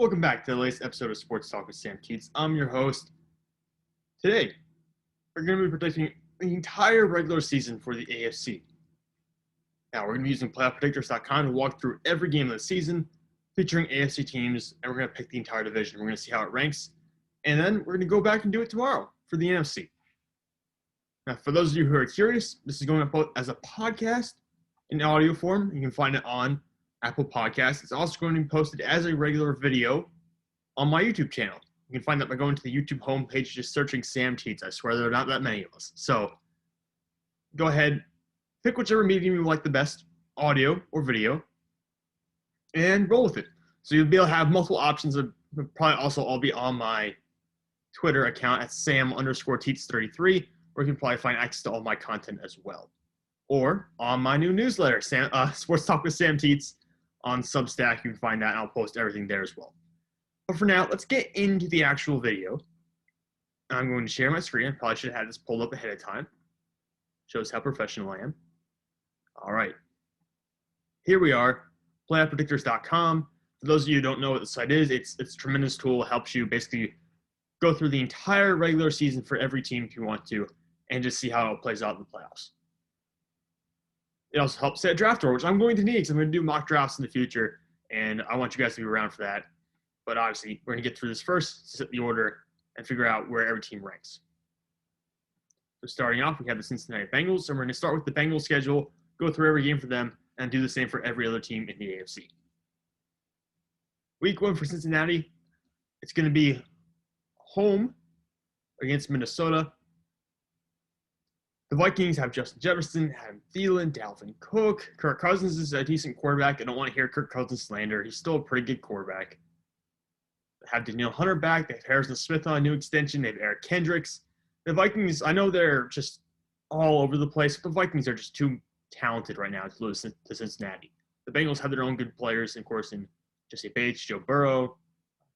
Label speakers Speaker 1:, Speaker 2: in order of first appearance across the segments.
Speaker 1: Welcome back to the latest episode of Sports Talk with Sam Teets. I'm your host. Today, we're going to be predicting the entire regular season for the AFC. Now, we're going to be using playoffpredictors.com to walk through every game of the season, featuring AFC teams, and we're going to pick the entire division. We're going to see how it ranks, and then we're going to go back and do it tomorrow for the NFC. Now, for those of you who are curious, this is going up as a podcast in audio form. You can find it on Apple Podcasts. It's also going to be posted as a regular video on my YouTube channel. You can find that by going to the YouTube homepage, just searching Sam Teets. I swear there are not that many of us. So go ahead, pick whichever medium you like the best, audio or video, and roll with it. So you'll be able to have multiple options. Of probably also all be on my Twitter account at Sam_Teets33, where you can probably find access to all my content as well. Or on my new newsletter, Sports Talk with Sam Teets, on Substack. You can find that, and I'll post everything there as well. But for now, let's get into the actual video. I'm going to share my screen. I probably should have had this pulled up ahead of time. Shows how professional I am. All right. Here we are, playoffpredictors.com. For those of you who don't know what the site is, it's a tremendous tool. It helps you basically go through the entire regular season for every team if you want to, and just see how it plays out in the playoffs. It also helps set draft order, which I'm going to need because I'm going to do mock drafts in the future, and I want you guys to be around for that. But obviously, we're going to get through this first, set the order, and figure out where every team ranks. So starting off, we have the Cincinnati Bengals, and we're going to start with the Bengals schedule, go through every game for them, and do the same for every other team in the AFC. Week 1 for Cincinnati, it's going to be home against Minnesota. The Vikings have Justin Jefferson, Adam Thielen, Dalvin Cook. Kirk Cousins is a decent quarterback. I don't want to hear Kirk Cousins slander. He's still a pretty good quarterback. They have Danielle Hunter back. They have Harrison Smith on a new extension. They have Eric Kendricks. The Vikings, I know they're just all over the place, but the Vikings are just too talented right now to lose to Cincinnati. The Bengals have their own good players, of course, in Jesse Bates, Joe Burrow,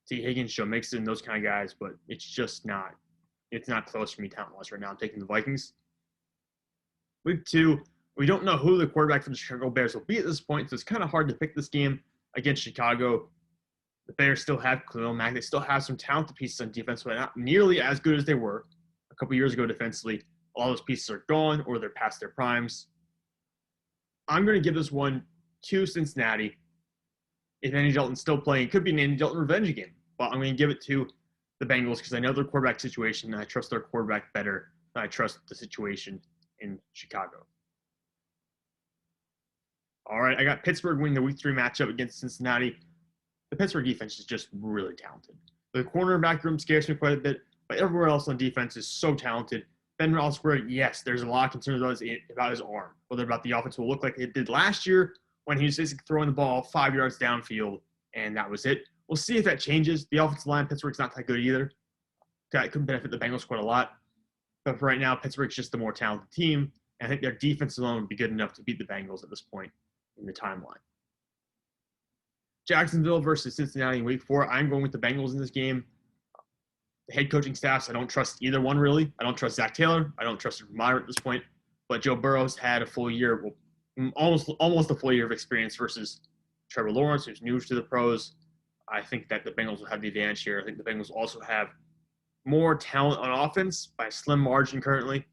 Speaker 1: T. Higgins, Joe Mixon, those kind of guys, but it's just not close for me talent-wise right now. I'm taking the Vikings. Week 2, we don't know who the quarterback for the Chicago Bears will be at this point, so it's kind of hard to pick this game against Chicago. The Bears still have Khalil Mack. They still have some talented pieces on defense, but not nearly as good as they were a couple years ago defensively. All those pieces are gone or they're past their primes. I'm going to give this one to Cincinnati. If Andy Dalton's still playing, it could be an Andy Dalton revenge game, but I'm going to give it to the Bengals because I know their quarterback situation, and I trust their quarterback better than I trust the situation in Chicago. All right, I got Pittsburgh winning the Week 3 matchup against Cincinnati. The Pittsburgh defense is just really talented. The cornerback room scares me quite a bit, but everywhere else on defense is so talented. Ben Roethlisberger, yes, there's a lot of concerns about his arm, whether about the offense will look like it did last year when he was basically throwing the ball 5 yards downfield, and that was it. We'll see if that changes. The offensive line, Pittsburgh's not that good either. That could benefit the Bengals quite a lot. But for right now, Pittsburgh's just the more talented team, and I think their defense alone would be good enough to beat the Bengals at this point in the timeline. Jacksonville versus Cincinnati in Week 4. I'm going with the Bengals in this game. The head coaching staffs, I don't trust either one really. I don't trust Zach Taylor. I don't trust Meyer at this point. But Joe Burrow's had a full year, almost a full year of experience versus Trevor Lawrence, who's new to the pros. I think that the Bengals will have the advantage here. I think the Bengals also have more talent on offense by a slim margin currently.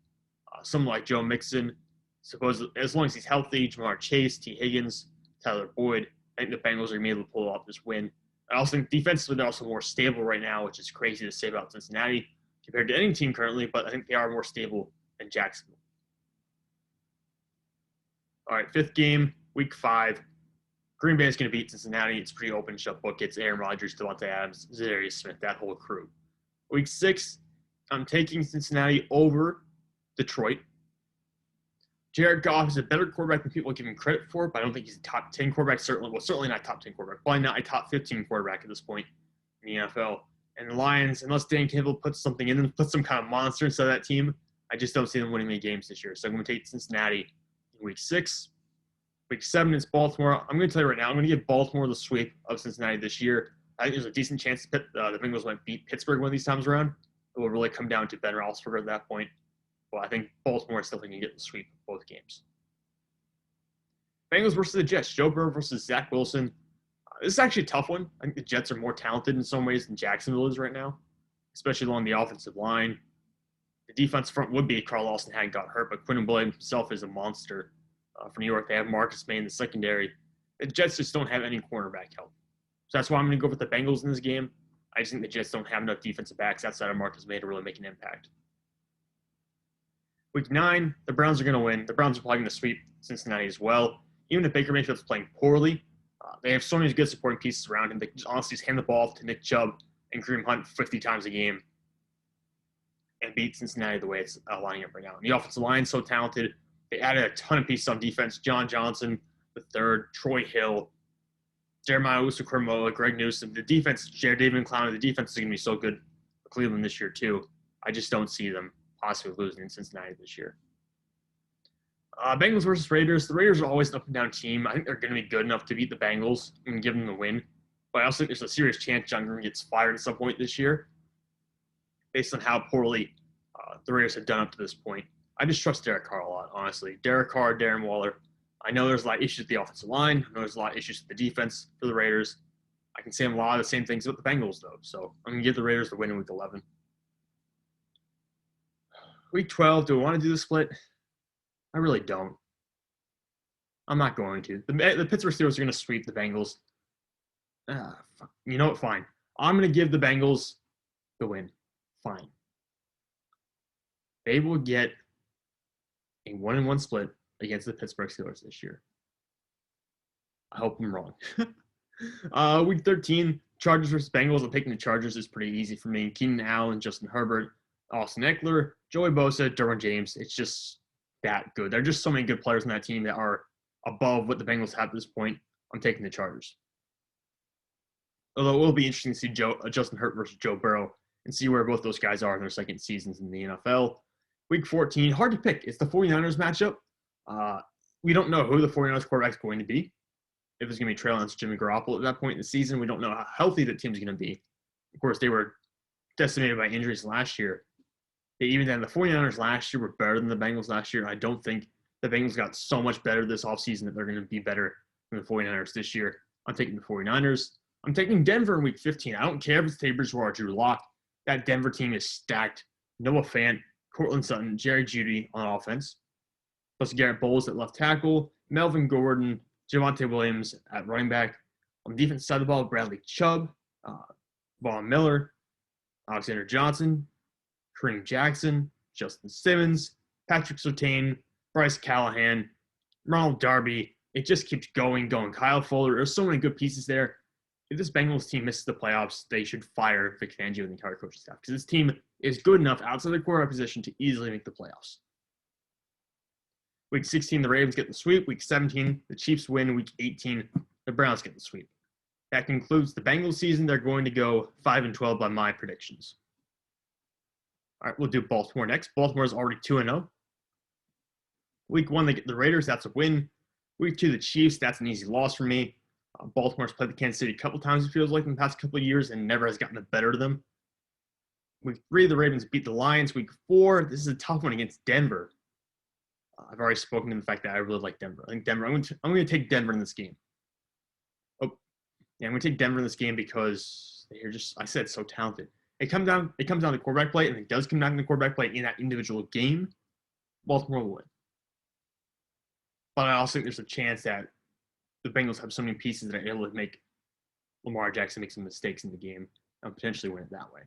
Speaker 1: Someone like Joe Mixon, supposedly, as long as he's healthy, Jamar Chase, T. Higgins, Tyler Boyd, I think the Bengals are going to be able to pull off this win. I also think defensively they're also more stable right now, which is crazy to say about Cincinnati compared to any team currently, but I think they are more stable than Jacksonville. All right, 5th game, Week 5. Green Bay is going to beat Cincinnati. It's pretty open shut book. It's Aaron Rodgers, Devontae Adams, Zadarius Smith, that whole crew. Week 6, I'm taking Cincinnati over Detroit. Jared Goff is a better quarterback than people give him credit for, but I don't think he's a top 10 quarterback. Certainly not top 10 quarterback. Probably not a top 15 quarterback at this point in the NFL. And the Lions, unless Dan Campbell puts something in them, puts some kind of monster inside that team, I just don't see them winning any games this year. So I'm going to take Cincinnati in Week 6. Week 7 is Baltimore. I'm going to tell you right now, I'm going to give Baltimore the sweep of Cincinnati this year. I think there's a decent chance the Bengals might beat Pittsburgh one of these times around. It will really come down to Ben Roethlisberger at that point. Well, I think Baltimore is still going to get the sweep of both games. Bengals versus the Jets. Joe Burrow versus Zach Wilson. This is actually a tough one. I think the Jets are more talented in some ways than Jacksonville is right now, especially along the offensive line. The defense front would be if Carl Lawson hadn't got hurt, but Quinn Williams himself is a monster. For New York, they have Marcus May in the secondary. The Jets just don't have any cornerback help. So that's why I'm going to go with the Bengals in this game. I just think the Jets don't have enough defensive backs outside of Marcus May to really make an impact. Week 9, the Browns are going to win. The Browns are probably going to sweep Cincinnati as well. Even if Baker Mayfield's playing poorly, they have so many good supporting pieces around him. They just honestly just hand the ball off to Nick Chubb and Kareem Hunt 50 times a game and beat Cincinnati the way it's lining up right now. And the offensive line is so talented. They added a ton of pieces on defense. John Johnson, the third, Troy Hill, Jeremiah Owusu-Koramoah, Greg Newsome. The defense, Jared David Clowney, the defense is going to be so good for Cleveland this year too. I just don't see them possibly losing in Cincinnati this year. Bengals versus Raiders. The Raiders are always an up-and-down team. I think they're going to be good enough to beat the Bengals and give them the win. But I also think there's a serious chance John Gruden gets fired at some point this year based on how poorly the Raiders have done up to this point. I just trust Derek Carr a lot, honestly. Derek Carr, Darren Waller. I know there's a lot of issues with the offensive line. I know there's a lot of issues with the defense for the Raiders. I can say a lot of the same things about the Bengals, though. So I'm going to give the Raiders the win in Week 11. Week 12, do I want to do the split? I really don't. I'm not going to. The Pittsburgh Steelers are going to sweep the Bengals. You know what? Fine. I'm going to give the Bengals the win. Fine. They will get a 1-1 split against the Pittsburgh Steelers this year. I hope I'm wrong. Week 13, Chargers versus Bengals. I'm picking the Chargers is pretty easy for me. Keenan Allen, Justin Herbert, Austin Eckler, Joey Bosa, Derwin James. It's just that good. There are just so many good players on that team that are above what the Bengals have at this point. I'm taking the Chargers. Although it will be interesting to see Justin Herbert versus Joe Burrow and see where both those guys are in their second seasons in the NFL. Week 14, hard to pick. It's the 49ers matchup. We don't know who the 49ers quarterback is going to be. If it's going to be Trey Lance, Jimmy Garoppolo at that point in the season, we don't know how healthy that team's going to be. Of course, they were decimated by injuries last year. Even then, the 49ers last year were better than the Bengals last year. I don't think the Bengals got so much better this offseason that they're going to be better than the 49ers this year. I'm taking the 49ers. I'm taking Denver in Week 15. I don't care if it's Teddy Bridgewater or Drew Lock. That Denver team is stacked. Noah Fant, Courtland Sutton, Jerry Jeudy on offense, plus Garrett Bowles at left tackle, Melvin Gordon, Javonte Williams at running back. On the defense side of the ball, Bradley Chubb, Von Miller, Alexander Johnson, Kareem Jackson, Justin Simmons, Patrick Surtain, Bryce Callahan, Ronald Darby. It just keeps going. Kyle Fuller. There's so many good pieces there. If this Bengals team misses the playoffs, they should fire Vic Fangio and the entire coaching staff because this team is good enough outside the quarterback position to easily make the playoffs. Week 16, the Ravens get the sweep. Week 17, the Chiefs win. Week 18, the Browns get the sweep. That concludes the Bengals season. They're going to go 5-12 by my predictions. All right, we'll do Baltimore next. Baltimore is already 2-0. Week 1, they get the Raiders. That's a win. Week 2, the Chiefs. That's an easy loss for me. Baltimore's played the Kansas City a couple times, it feels like, in the past couple of years and never has gotten the better of them. Week 3, the Ravens beat the Lions. Week 4, this is a tough one against Denver. I've already spoken to the fact that I really like Denver. I think Denver. I'm going to take Denver in this game. I'm going to take Denver in this game because they're just, I said, so talented. It comes down to quarterback play, and it does come down to quarterback play in that individual game. Baltimore will win. But I also think there's a chance that the Bengals have so many pieces that are able to make Lamar Jackson make some mistakes in the game and potentially win it that way.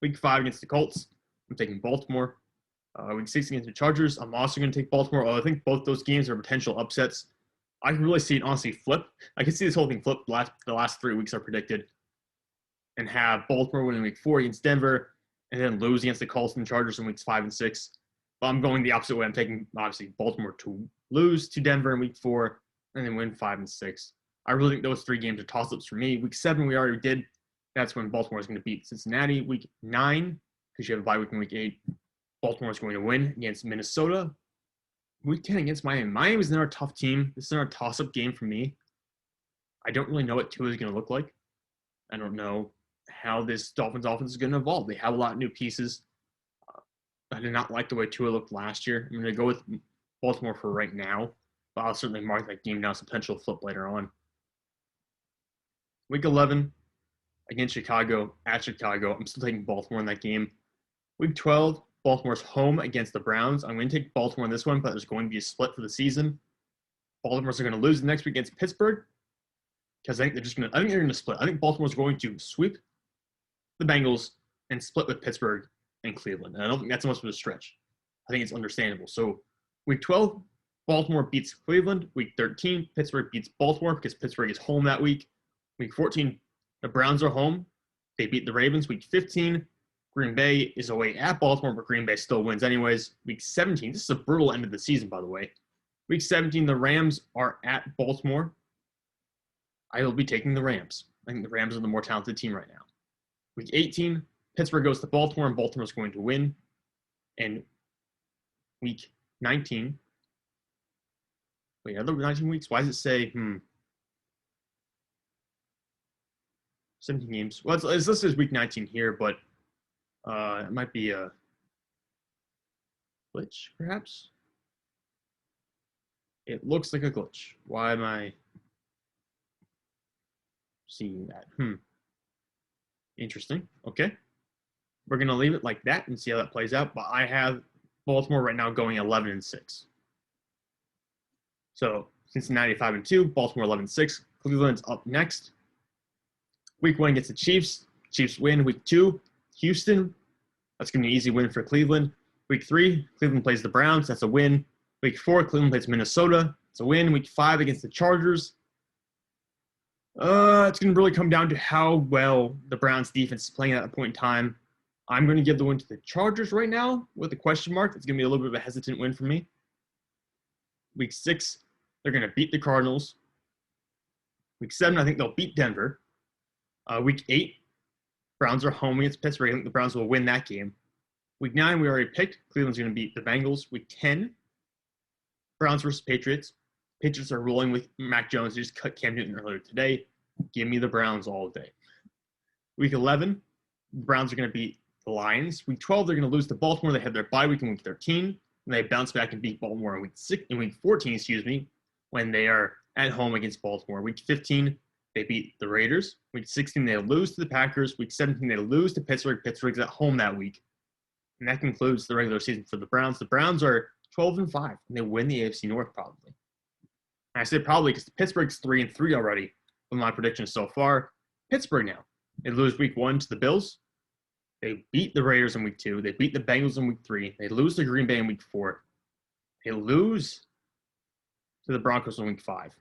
Speaker 1: Week 5 against the Colts, I'm taking Baltimore. Week 6 against the Chargers, I'm also going to take Baltimore. Although I think both those games are potential upsets. I can really see it honestly flip. I can see this whole thing flip. The last 3 weeks are predicted, and have Baltimore winning Week 4 against Denver, and then lose against the Colts and Chargers in Weeks 5 and 6. But I'm going the opposite way. I'm taking obviously Baltimore to lose to Denver in Week 4, and then win 5 and 6. I really think those 3 games are toss-ups for me. Week 7 we already did. That's when Baltimore is going to beat Cincinnati. Week 9, because you have a bye week in Week 8, Baltimore is going to win against Minnesota. Week 10 against Miami. Miami is another tough team. This is another toss-up game for me. I don't really know what Tua is going to look like. I don't know how this Dolphins offense is going to evolve. They have a lot of new pieces. I did not like the way Tua looked last year. I'm going to go with Baltimore for right now, but I'll certainly mark that game down as a potential flip later on. Week 11 against Chicago, at Chicago. I'm still taking Baltimore in that game. Week 12, Baltimore's home against the Browns. I'm going to take Baltimore in this one, but there's going to be a split for the season. Baltimore's going to lose the next week against Pittsburgh because I think they're going to split. I think Baltimore's going to sweep the Bengals and split with Pittsburgh and Cleveland. And I don't think that's much of a stretch. I think it's understandable. So week 12, Baltimore beats Cleveland. Week 13, Pittsburgh beats Baltimore because Pittsburgh is home that week. Week 14, the Browns are home. They beat the Ravens. Week 15, Green Bay is away at Baltimore, but Green Bay still wins anyways. Week 17, this is a brutal end of the season, by the way. Week 17, the Rams are at Baltimore. I will be taking the Rams. I think the Rams are the more talented team right now. Week 18, Pittsburgh goes to Baltimore, and Baltimore's going to win. And week 19, wait, are there 19 weeks? Why does it say, 17 games? Well, it's listed as week 19 here, but it might be a glitch, perhaps? It looks like a glitch. Why am I seeing that? Interesting. Okay. We're going to leave it like that and see how that plays out. But I have Baltimore right now going 11-6. So Cincinnati 5-2, Baltimore 11-6. Cleveland's up next. Week 1 gets the Chiefs. Chiefs win. Week 2, Houston. That's going to be an easy win for Cleveland. Week 3, Cleveland plays the Browns. That's a win. Week 4, Cleveland plays Minnesota. It's a win. Week 5 against the Chargers. It's going to really come down to how well the Browns defense is playing at that point in time. I'm going to give the win to the Chargers right now with a question mark. It's going to be a little bit of a hesitant win for me. Week 6, they're going to beat the Cardinals. Week 7, I think they'll beat Denver. Week 8, Browns are home against Pittsburgh. I think the Browns will win that game. Week 9, we already picked. Cleveland's going to beat the Bengals. Week 10, Browns versus Patriots. Patriots are rolling with Mac Jones. They just cut Cam Newton earlier today. Give me the Browns all day. Week 11, Browns are going to beat the Lions. Week 12, they're going to lose to Baltimore. They have their bye week in week 13. And they bounce back and beat Baltimore in week 14, when they are at home against Baltimore. Week 15, they beat the Raiders. Week 16, they lose to the Packers. Week 17, they lose to Pittsburgh. Pittsburgh's at home that week. And that concludes the regular season for the Browns. The Browns are 12-5, and they win the AFC North probably. And I say probably because Pittsburgh's 3-3 already with my predictions so far. Pittsburgh now. They lose week 1 to the Bills. They beat the Raiders in week 2. They beat the Bengals in week 3. They lose to Green Bay in week 4. They lose to the Broncos in week 5.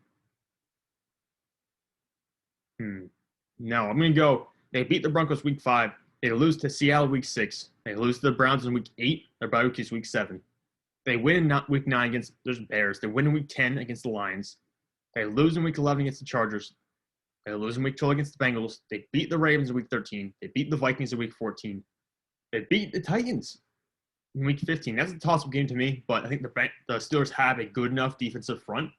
Speaker 1: No, I'm going to go. They beat the Broncos week 5. They lose to Seattle week 6. They lose to the Browns in week 8. Their bye week is week 7. They win in week 9 against the Bears. They win in week 10 against the Lions. They lose in week 11 against the Chargers. They lose in week 12 against the Bengals. They beat the Ravens in week 13. They beat the Vikings in week 14. They beat the Titans in week 15. That's a toss-up game to me, but I think the Steelers have a good enough defensive front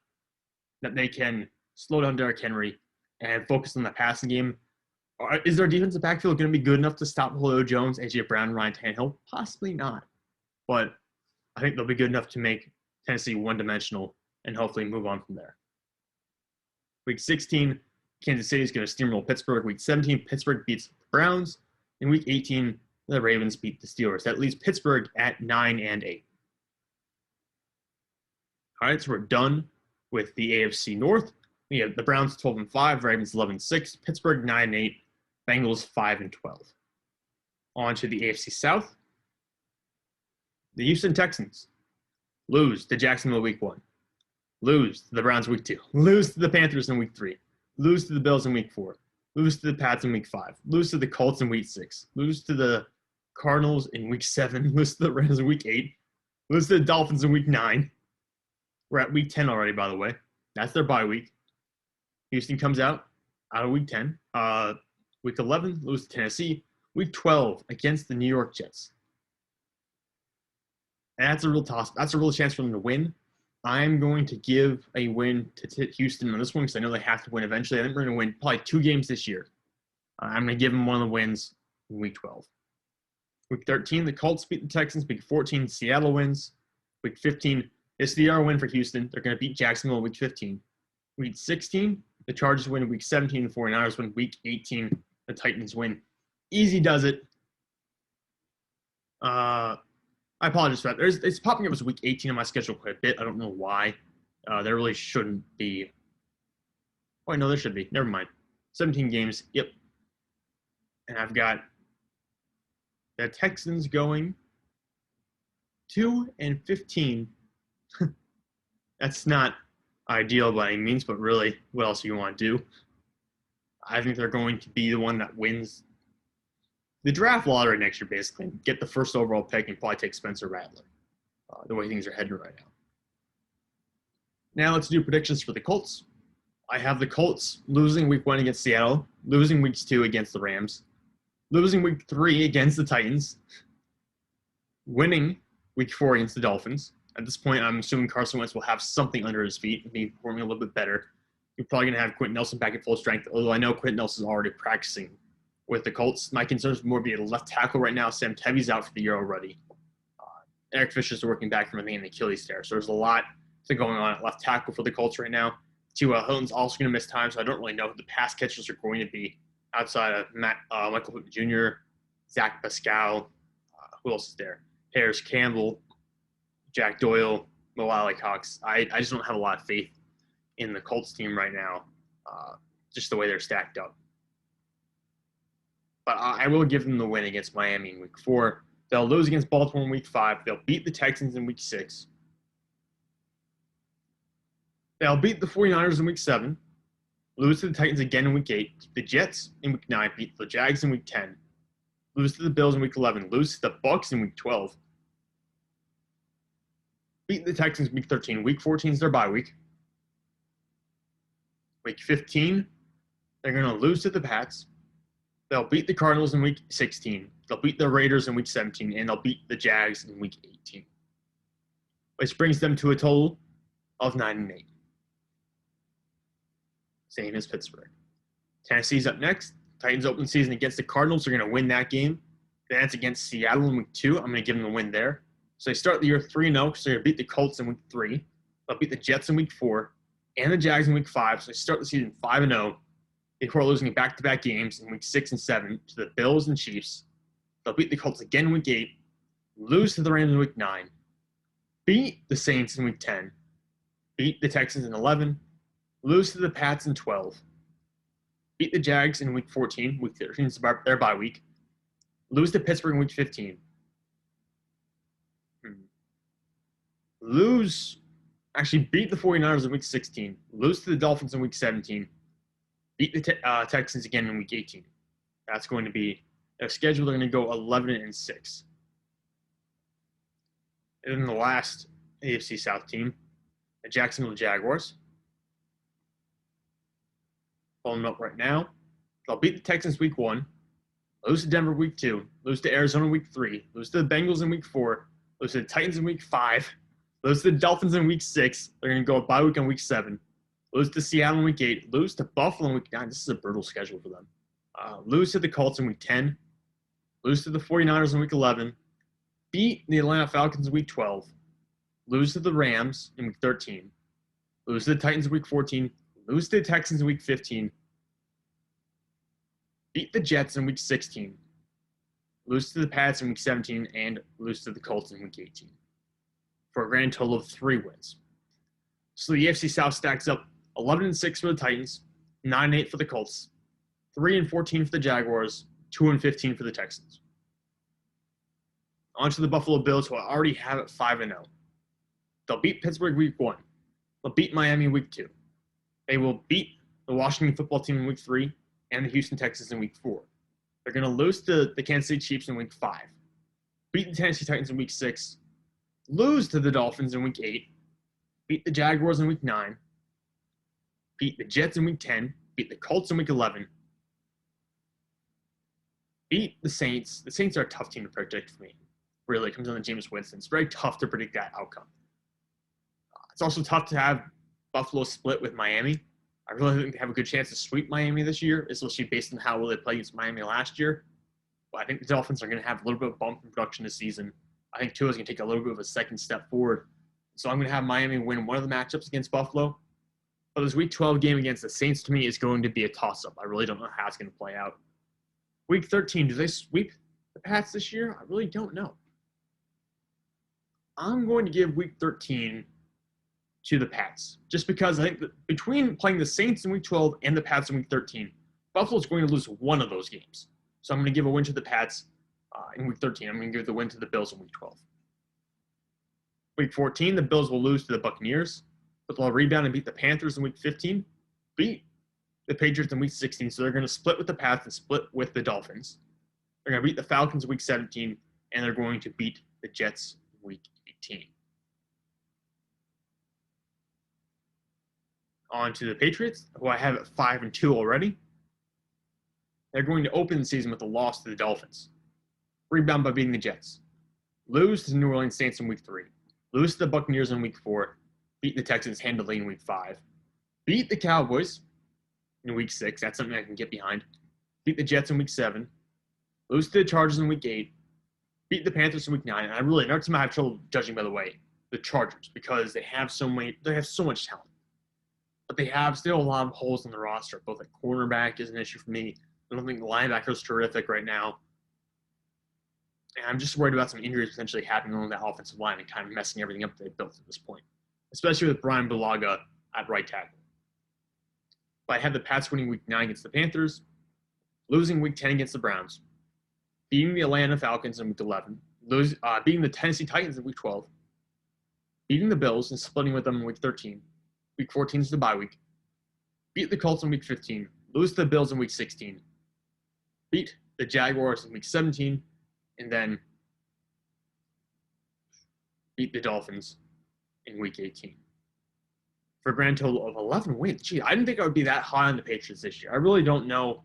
Speaker 1: that they can slow down Derrick Henry and focus on the passing game. Is their defensive backfield going to be good enough to stop Julio Jones, A.J. Brown, Ryan Tannehill? Possibly not. But I think they'll be good enough to make Tennessee one-dimensional and hopefully move on from there. Week 16, Kansas City is going to steamroll Pittsburgh. Week 17, Pittsburgh beats the Browns. In Week 18, the Ravens beat the Steelers. That leaves Pittsburgh at 9-8. All right, so we're done with the AFC North. We have the Browns 12-5, Ravens 11-6, Pittsburgh 9-8, Bengals 5-12. On to the AFC South. The Houston Texans lose to Jacksonville week 1. Lose to the Browns week 2. Lose to the Panthers in week 3. Lose to the Bills in week 4. Lose to the Pats in week 5. Lose to the Colts in week 6. Lose to the Cardinals in week 7. Lose to the Rams in week 8. Lose to the Dolphins in week 9. We're at week 10 already, by the way. That's their bye week. Houston comes out of week 10. Week 11, lose to Tennessee. Week 12 against the New York Jets. And that's a real toss. That's a real chance for them to win. I'm going to give a win to Houston on this one because I know they have to win eventually. I think we're going to win probably 2 games this year. I'm going to give them one of the wins in week 12. Week 13, the Colts beat the Texans. Week 14, Seattle wins. Week 15, this is the win for Houston. They're going to beat Jacksonville in week 15. Week 16, The Chargers win week 17. The 49ers win week 18. The Titans win. Easy does it. I apologize for that. It's popping up as week 18 on my schedule quite a bit. I don't know why. There really shouldn't be. Oh, no, there should be. Never mind. 17 games. Yep. And I've got the Texans going 2-15. That's not ideal by any means, but really, what else do you want to do? I think they're going to be the one that wins the draft lottery next year, basically, and get the first overall pick and probably take Spencer Rattler, the way things are heading right now. Now let's do predictions for the Colts. I have the Colts losing week 1 against Seattle, losing week 2 against the Rams, losing week 3 against the Titans, winning week 4 against the Dolphins. At this point, I'm assuming Carson Wentz will have something under his feet and be performing a little bit better. You're probably going to have Quentin Nelson back at full strength, although I know Quentin Nelson is already practicing with the Colts. My concern is more be a left tackle right now. Sam Tevy's out for the year already. Eric Fisher's working back from an Achilles tear. So there's a lot going on at left tackle for the Colts right now. Hilton's also going to miss time, so I don't really know who the pass catchers are going to be outside of Michael Pittman Jr., Zach Pascal. Who else is there? Harris Campbell, Jack Doyle, Mo Cox. I just don't have a lot of faith in the Colts team right now, just the way they're stacked up. But I will give them the win against Miami in week 4. They'll lose against Baltimore in week 5. They'll beat the Texans in week 6. They'll beat the 49ers in week 7, lose to the Titans again in week 8, the Jets in week 9, beat the Jags in week 10, lose to the Bills in week 11, lose to the Bucs in week 12, beat the Texans in week 13. Week 14 is their bye week. Week 15, they're going to lose to the Pats. They'll beat the Cardinals in week 16. They'll beat the Raiders in week 17, and they'll beat the Jags in week 18, which brings them to a total of 9-8. Same as Pittsburgh. Tennessee's up next. Titans open season against the Cardinals. They're going to win that game. Then it's against Seattle in week 2. I'm going to give them the win there. So they start the year 3-0, so they're going to beat the Colts in week 3. They'll beat the Jets in week 4 and the Jags in week 5. So they start the season 5-0 before losing back-to-back games in week 6 and 7 to the Bills and Chiefs. They'll beat the Colts again in week 8, lose to the Rams in week 9, beat the Saints in week 10, beat the Texans in 11, lose to the Pats in 12, beat the Jags in week 14, week 13 is their bye week, lose to Pittsburgh in week 15, beat the 49ers in week 16, lose to the Dolphins in week 17, beat the Texans again in week 18. That's going to be their schedule. They're going to go 11-6. And then the last AFC South team, the Jacksonville Jaguars. Pulling them up right now. They'll beat the Texans week 1, lose to Denver week 2, lose to Arizona week 3, lose to the Bengals in week 4, lose to the Titans in week 5, lose to the Dolphins in week 6. They're going to go a bye week in week 7. Lose to Seattle in week 8. Lose to Buffalo in week 9. This is a brutal schedule for them. Lose to the Colts in week 10. Lose to the 49ers in week 11. Beat the Atlanta Falcons in week 12. Lose to the Rams in week 13. Lose to the Titans in week 14. Lose to the Texans in week 15. Beat the Jets in week 16. Lose to the Pats in week 17. And lose to the Colts in week 18. For a grand total of 3 wins. So the AFC South stacks up 11-6 for the Titans, 9-8 for the Colts, 3-14 for the Jaguars, 2-15 for the Texans. On to the Buffalo Bills, who I already have at 5-0. They'll beat Pittsburgh week 1. They'll beat Miami week 2. They will beat the Washington football team in week 3 and the Houston Texans in week 4. They're going to lose to the Kansas City Chiefs in week 5. Beat the Tennessee Titans in week 6. Lose to the Dolphins in week 8. Beat the Jaguars in week 9. Beat the Jets in week 10. Beat the Colts in week 11. Beat the Saints. The Saints are a tough team to predict for me. Really, it comes down to Jameis Winston. It's very tough to predict that outcome. It's also tough to have Buffalo split with Miami. I really think they have a good chance to sweep Miami this year, especially based on how well they played against Miami last year. But I think the Dolphins are going to have a little bit of bump in production this season. I think Tua is going to take a little bit of a second step forward. So I'm going to have Miami win one of the matchups against Buffalo. But this Week 12 game against the Saints, to me, is going to be a toss-up. I really don't know how it's going to play out. Week 13, do they sweep the Pats this year? I really don't know. I'm going to give Week 13 to the Pats, just because I think that between playing the Saints in Week 12 and the Pats in Week 13, Buffalo's going to lose one of those games. So I'm going to give a win to the Pats in Week 13. I'm going to give the win to the Bills in Week 12. Week 14, the Bills will lose to the Buccaneers, but they'll rebound and beat the Panthers in Week 15, beat the Patriots in Week 16, so they're going to split with the Pats and split with the Dolphins. They're going to beat the Falcons in Week 17, and they're going to beat the Jets in Week 18. On to the Patriots, who I have at 5-2 already. They're going to open the season with a loss to the Dolphins. Rebound by beating the Jets. Lose to the New Orleans Saints in Week 3. Lose to the Buccaneers in Week 4. Beat the Texans handily in Week 5. Beat the Cowboys in Week 6. That's something I can get behind. Beat the Jets in Week 7. Lose to the Chargers in Week 8. Beat the Panthers in Week 9. And another team I have trouble judging, by the way, the Chargers, because they have so much talent. But they have still a lot of holes in the roster. Both at cornerback is an issue for me. I don't think the linebacker is terrific right now. And I'm just worried about some injuries potentially happening on that offensive line and kind of messing everything up that they've built at this point, especially with Brian Bulaga at right tackle. But I have the Pats winning Week 9 against the Panthers, losing Week 10 against the Browns, beating the Atlanta Falcons in Week 11, beating the Tennessee Titans in Week 12, beating the Bills and splitting with them in Week 13. Week 14 is the bye week. Beat the Colts in Week 15, lose to the Bills in Week 16, beat the Jaguars in Week 17, and then beat the Dolphins in Week 18. For a grand total of 11 wins. Gee, I didn't think I would be that high on the Patriots this year. I really don't know.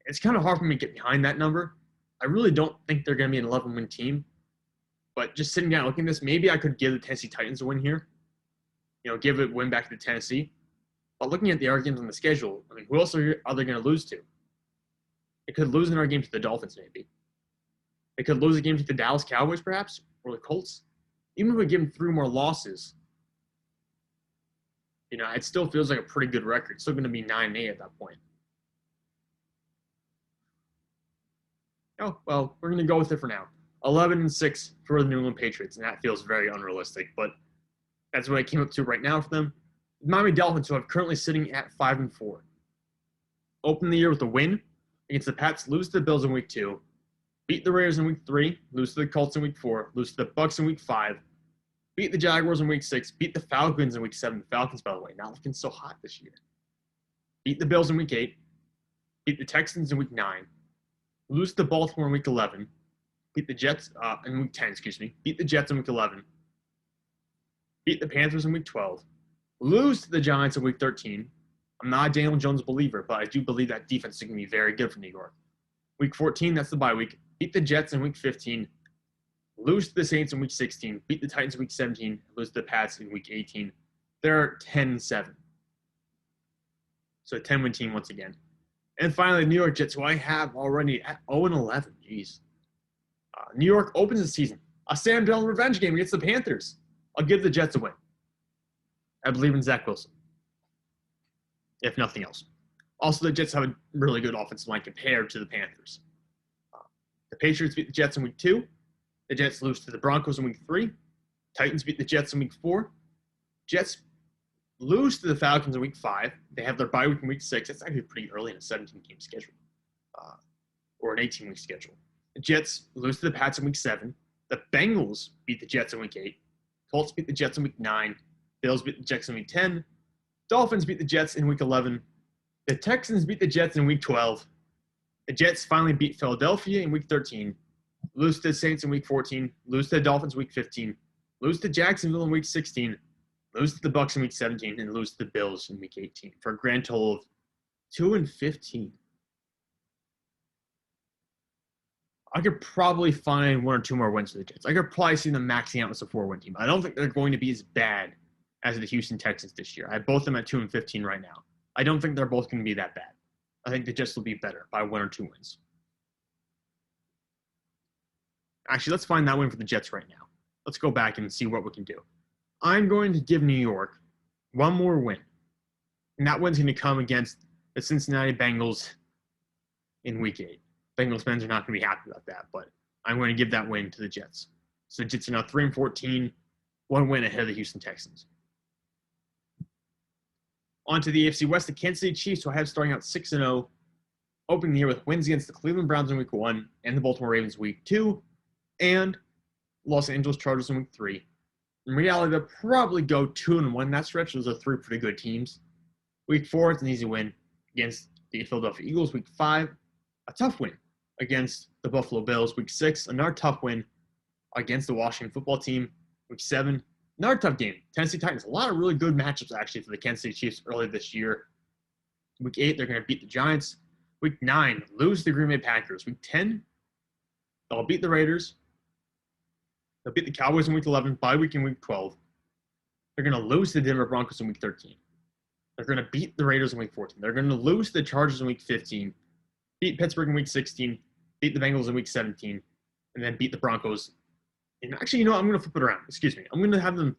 Speaker 1: It's kind of hard for me to get behind that number. I really don't think they're going to be an 11-win team. But just sitting down looking at this, maybe I could give the Tennessee Titans a win here. Give it win back to Tennessee. But looking at the other games on the schedule, I mean, who else are they going to lose to? They could lose another game to the Dolphins, maybe. They could lose a game to the Dallas Cowboys, perhaps, or the Colts. Even if we give them 3 more losses, it still feels like a pretty good record. It's still going to be 9-8 at that point. Oh, well, we're going to go with it for now. 11-6 for the New England Patriots, and that feels very unrealistic, but that's what I came up to right now for them. The Miami Dolphins, who are currently sitting at 5-4. Open the year with a win against the Pats, lose to the Bills in Week 2, beat the Raiders in Week 3, lose to the Colts in Week 4, lose to the Bucs in Week 5, beat the Jaguars in Week 6, beat the Falcons in Week 7. The Falcons, by the way, not looking so hot this year. Beat the Bills in Week 8, beat the Texans in Week 9, lose to Baltimore in Week 11, beat the Jets in Week 10, beat the Jets in Week 11, beat the Panthers in Week 12, lose to the Giants in Week 13. I'm not a Daniel Jones believer, but I do believe that defense is going to be very good for New York. Week 14, that's the bye week. Beat the Jets in Week 15, lose to the Saints in Week 16, beat the Titans in Week 17, lose to the Pats in Week 18. They're 10-7. So a 10-win team once again. And finally, the New York Jets, who I have already at 0-11. Jeez. New York opens the season. A Sam Darnold revenge game against the Panthers. I'll give the Jets a win. I believe in Zach Wilson, if nothing else. Also, the Jets have a really good offensive line compared to the Panthers. The Patriots beat the Jets in Week 2. The Jets lose to the Broncos in Week 3. Titans beat the Jets in Week 4. Jets lose to the Falcons in Week 5. They have their bye week in Week 6. That's actually pretty early in a 17-game schedule, or an 18-week schedule. The Jets lose to the Pats in Week 7. The Bengals beat the Jets in Week 8. Colts beat the Jets in Week 9. Bills beat the Jets in Week 10. Dolphins beat the Jets in Week 11. The Texans beat the Jets in Week 12. The Jets finally beat Philadelphia in Week 13. Lose to the Saints in Week 14. Lose to the Dolphins in Week 15. Lose to Jacksonville in Week 16. Lose to the Bucs in Week 17. And lose to the Bills in Week 18 for a grand total of 2-15. I could probably find 1 or 2 more wins for the Jets. I could probably see them maxing out as a 4-win team. I don't think they're going to be as bad as the Houston Texans this year. I have both of them at 2-15 right now. I don't think they're both going to be that bad. I think the Jets will be better by 1 or 2 wins. Actually, let's find that win for the Jets right now. Let's go back and see what we can do. I'm going to give New York One more win. And that one's going to come against the Cincinnati Bengals in Week 8. Bengals fans are not going to be happy about that, but I'm going to give that win to the Jets. So the Jets are now 3-14, one win ahead of the Houston Texans. On to the AFC West, the Kansas City Chiefs, who I have starting out 6-0, opening the year with wins against the Cleveland Browns in Week 1 and the Baltimore Ravens Week 2, and Los Angeles Chargers in Week 3. In reality, they'll probably go 2-1 that stretch. Those are 3 pretty good teams. Week 4, it's an easy win against the Philadelphia Eagles. Week 5, a tough win against the Buffalo Bills. Week 6, another tough win against the Washington Football Team. Week 7, another tough game. Tennessee Titans. A lot of really good matchups, actually, for the Kansas City Chiefs early this year. Week 8, they're going to beat the Giants. Week 9, lose to the Green Bay Packers. Week 10, they'll beat the Raiders. They'll beat the Cowboys in Week 11, bye week in Week 12. They're going to lose to the Denver Broncos in Week 13. They're going to beat the Raiders in Week 14. They're going to lose to the Chargers in Week 15, beat Pittsburgh in Week 16, beat the Bengals in Week 17, and then beat the Broncos. And actually, you know what? I'm going to flip it around. Excuse me. I'm going to have them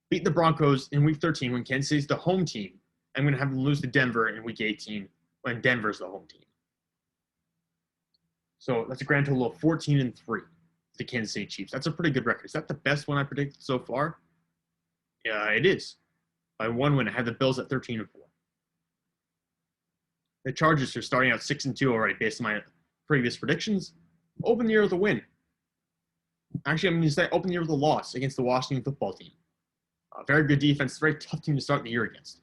Speaker 1: beat the Broncos in Week 13 when Kansas City's the home team. I'm going to have them lose to Denver in Week 18 when Denver's the home team. So that's a grand total of 14-3 for the Kansas City Chiefs. That's a pretty good record. Is that the best one I predicted so far? Yeah, it is. By one win, I had the Bills at 13-4. The Chargers are starting out 6-2 already based on my previous predictions. Open the year with a win. Actually, I'm going to say open the year with a loss against the Washington Football Team. Very good defense, very tough team to start the year against.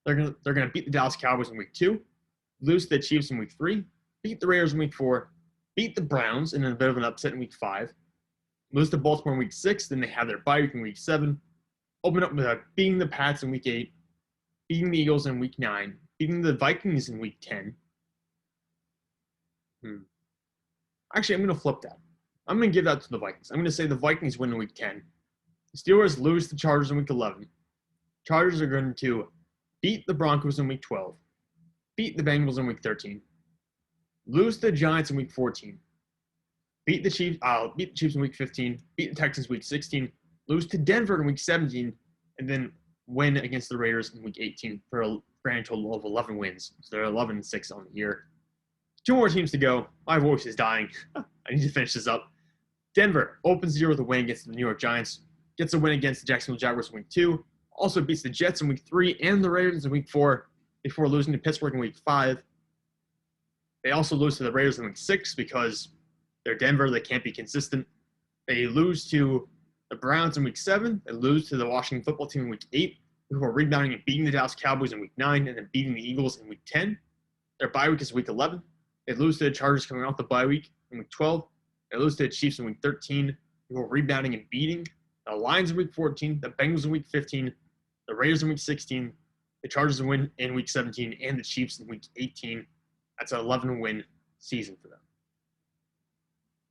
Speaker 1: They're going to beat the Dallas Cowboys in Week 2, lose to the Chiefs in Week 3, beat the Raiders in Week 4, beat the Browns in a bit of an upset in Week 5, lose to Baltimore in Week 6, then they have their bye week in Week 7, open up with beating the Pats in Week 8, beating the Eagles in Week 9, beating the Vikings in Week 10. Actually, I'm going to flip that. I'm going to give that to the Vikings. I'm going to say the Vikings win in Week 10. The Steelers lose to Chargers in Week 11. Chargers are going to beat the Broncos in Week 12, beat the Bengals in Week 13, lose to the Giants in Week 14, beat the Chiefs in Week 15, beat the Texans Week 16, lose to Denver in Week 17, and then win against the Raiders in Week 18 for a grand total of 11 wins. So they're 11-6 on the year. 2 more teams to go. My voice is dying. I need to finish this up. Denver opens the year with a win against the New York Giants, gets a win against the Jacksonville Jaguars in Week 2, also beats the Jets in Week 3 and the Raiders in Week 4 before losing to Pittsburgh in Week 5. They also lose to the Raiders in Week 6 because they're Denver. They can't be consistent. They lose to the Browns in Week 7. They lose to the Washington Football Team in Week 8 before rebounding and beating the Dallas Cowboys in Week 9 and then beating the Eagles in Week 10. Their bye week is Week 11. They lose to the Chargers coming off the bye week in Week 12. They lose to the Chiefs in Week 13 before rebounding and beating the Lions in Week 14, the Bengals in Week 15, the Raiders in Week 16, the Chargers win in Week 17, and the Chiefs in Week 18. That's an 11-win season for them.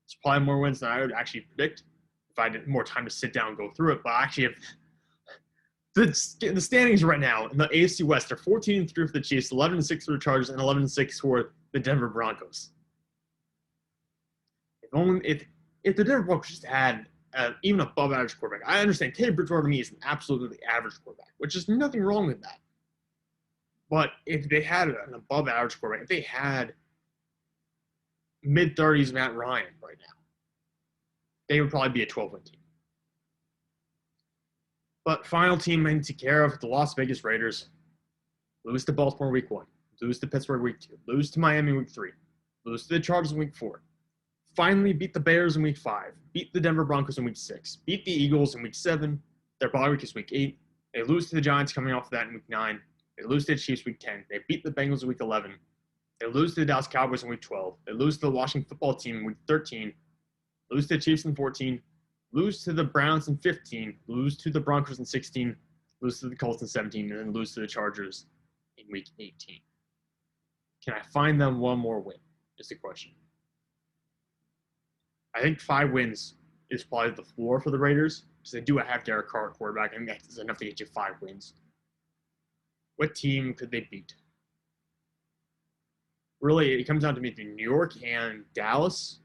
Speaker 1: It's probably more wins than I would actually predict if I had more time to sit down and go through it. But actually, the standings right now in the AFC West are 14-3 for the Chiefs, 11-6 for the Chargers, and 11-6 for the Denver Broncos. If the Denver Broncos just had even above average quarterback, I understand Teddy Bridgewater to me is an absolutely average quarterback, which is nothing wrong with that. But if they had an above average quarterback, if they had mid-30s Matt Ryan right now, they would probably be a 12-win team. But final team I need to take care of, the Las Vegas Raiders, lose to Baltimore Week 1, lose to Pittsburgh Week 2, lose to Miami Week 3, lose to the Chargers in Week 4, finally beat the Bears in Week 5, beat the Denver Broncos in Week 6, beat the Eagles in Week 7, their bye week is Week 8, they lose to the Giants coming off of that in Week 9, they lose to the Chiefs Week 10, they beat the Bengals in Week 11, they lose to the Dallas Cowboys in Week 12, they lose to the Washington Football Team in Week 13, lose to the Chiefs in 14, lose to the Browns in 15, lose to the Broncos in 16, lose to the Colts in 17, and then lose to the Chargers in Week 18. Can I find them one more win? Is the question. I think 5 wins is probably the floor for the Raiders because they do have Derek Carr at quarterback. I think that's enough to get you 5 wins. What team could they beat? Really, it comes down to maybe New York and Dallas.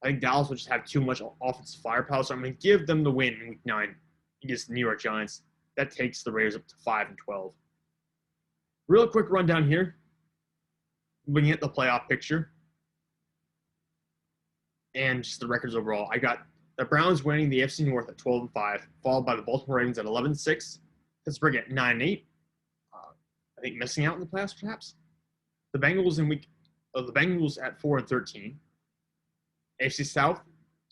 Speaker 1: I think Dallas will just have too much offensive firepower, so I'm going to give them the win in Week 9 against the New York Giants. That takes the Raiders up to 5-12. Real quick rundown here. Looking at the playoff picture and just the records overall. I got the Browns winning the AFC North at 12-5, followed by the Baltimore Ravens at 11-6, Pittsburgh at 9-8. I think missing out in the playoffs perhaps. The Bengals at 4-13. AFC South,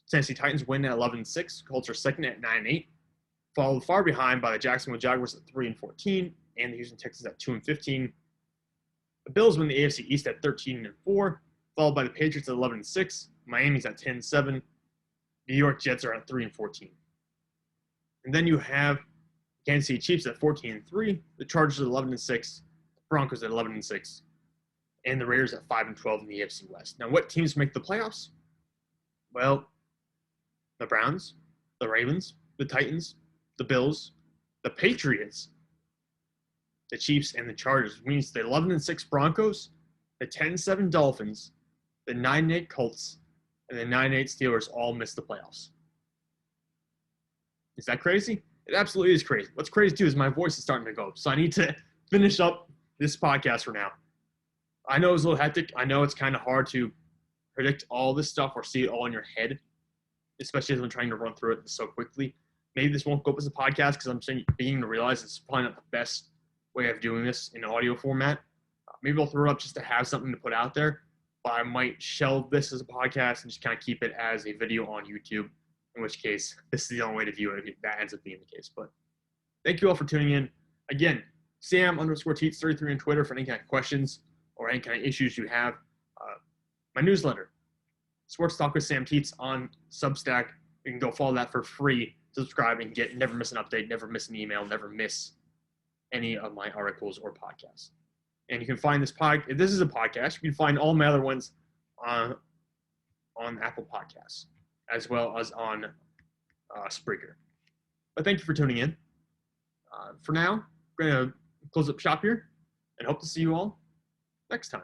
Speaker 1: Cincinnati Titans win at 11-6. Colts are second at 9-8. Followed far behind by the Jacksonville Jaguars at 3-14 and the Houston Texans at 2-15. The Bills win the AFC East at 13-4, followed by the Patriots at 11-6. Miami's at 10-7. New York Jets are at 3-14. And then you have Kansas City Chiefs at 14-3, the Chargers at 11-6, Broncos at 11-6, and the Raiders at 5-12 in the AFC West. Now, what teams make the playoffs? Well, the Browns, the Ravens, the Titans, the Bills, the Patriots, the Chiefs, and the Chargers. Which means the 11-6 Broncos, the 10-7 Dolphins, the 9-8 Colts, and the 9-8 Steelers all miss the playoffs. Is that crazy? It absolutely is crazy. What's crazy too is my voice is starting to go, so I need to finish up this podcast for now. I know it's a little hectic. I know it's kind of hard to predict all this stuff or see it all in your head, especially as I'm trying to run through it so quickly. Maybe this won't go up as a podcast because I'm beginning to realize it's probably not the best way of doing this in audio format. Maybe I'll throw it up just to have something to put out there, but I might shelve this as a podcast and just kind of keep it as a video on YouTube, in which case this is the only way to view it if that ends up being the case. But thank you all for tuning in. Again, Sam_Teats33 on Twitter for any kind of questions or any kind of issues you have. My newsletter, Sports Talk with Sam Teats on Substack. You can go follow that for free. Subscribe and never miss an update, never miss an email, never miss any of my articles or podcasts. And you can find this if this is a podcast, you can find all my other ones on Apple Podcasts, as well as on Spreaker. But thank you for tuning in. For now, I'm going to close up shop here and hope to see you all next time.